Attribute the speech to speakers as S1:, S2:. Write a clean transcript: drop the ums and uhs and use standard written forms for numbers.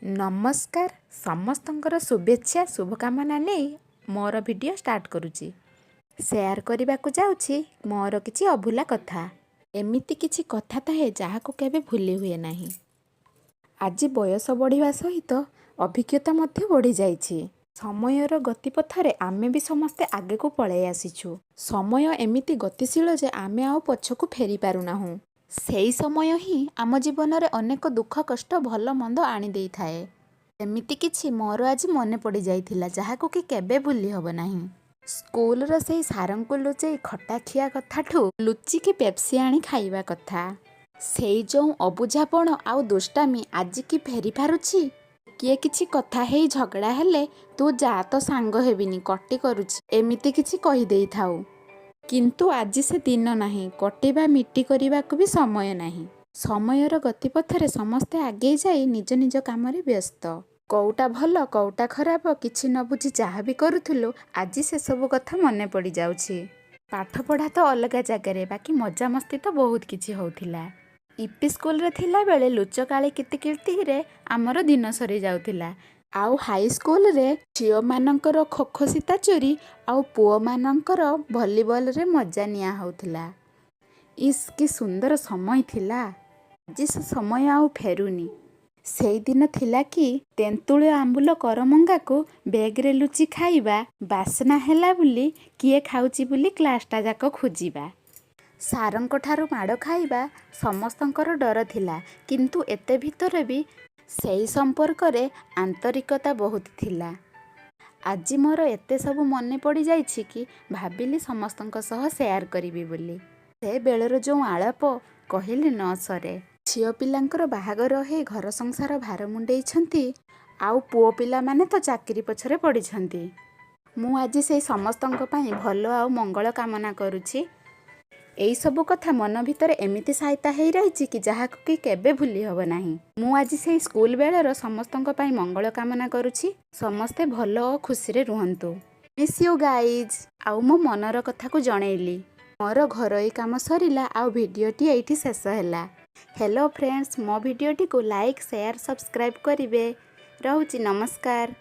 S1: नमस्कार समस्तंकर शुभेच्छा शुभकामना नहीं मोर वीडियो स्टार्ट करुच्ची शेयर करने को जाऊँगी मोर किसी अभूला कथा एमिति किसी कथा थाए जहाँ को केबे भूली हुए नहीं। आज बयस बढ़िया सहित अभिज्ञता मध्य बढ़ी जाइछि। समयर गतिपथरे आमे भी समस्ते आगे को पळै आसीछु। समय एमिति गतिशील जे आमे आउ पछकु फेरी पारुनाहु। सेई समय ही आम जीवन में अनेक दुख कष्ट भल मंद आनी देई थाए। एमिति किछि मोर आज मने पड़ी जाइथिला जहाको कि केबे भूली हब नाही। स्कूल रो सेई सारंकु लुचेई खट्टा खिया कथाठू लुचि की पेप्सी आनी खाइबा कथा सेई जो अबुझापण आउ दुष्टामी आज की फेरी पारुछि। किए किछि कथा हेई झगड़ा हेले तू जा तो सांग हेबिनी कटी करुछि एमिति किछि कहि देई थाउ। किंतु आज से दिन नहीं कटिबा मिट्टी करने को भी समय नहीं। समयर गतिपथरे समस्ते आगे जाई निज निज काम रे व्यस्त। कौटा भल कौटा खराब किछि न बुझी जहाँ भी करूथुलु आज से सब कथा मने पड़ी जाउछि। पाठ पढ़ा तो अलग जगार बाकी मजा मस्ती तो बहुत किछि होउथिला। यूपी स्कूल रे थिला बेले लुचकाली कितिकीर्ति रे आमर दिन सरी जाउथिला। आउ हाई स्कूल रे झियो मानकर खो खो सीता चोरी आउ पुओ मानकर भलीबॉल रे मजा निया होउथिला। इस कि सुंदर समय थिला। आज से समय आउ फेरुनी। सेई दिन थिला कि तेंतुल आंबुल करमंगा को बैग रे लुचि खाइबा बासना हेला बुली किए खाउची बुली क्लासटा जाक खोजिबा। सारंक ठारू माड़ खाइबा समस्तंकर डर थिला किंतु एते भितर भी सेई संपर्क रे आंतरिकता बहुत थिला। आज मोर एते सब मने पड़ी जाइछि कि भाबिली समस्तंक सह शेयर करिवि बोली। से बेलर जो आलाप कहिले न सरे। झियो पिलांकर बाहागर हे घर संसार भार मुंडेई छंती आउ पुओ पिला माने तो चाकरी पछरे पड़ी छंती। मु आज से समस्तंक पई भलो आउ मंगल कामना करूछि। एई सब कथा मन भितर एमिति सहायता हेई रहिछि कि जहाको कि केबे भूली हब नाही। मु आज से स्कूल बेलर समस्तंक पई मंगल कामना करूछि। समस्ते भलो और खुशी रे रुहंतु। Miss you guys. आउ मो मनर कथा को जणैली। मोर घरोई काम सरिला आउ वीडियोटी एठी शेष हैला। हेलो फ्रेंड्स मो वीडियोटी को लाइक शेयर सब्सक्राइब करिवे। रहूछि नमस्कार।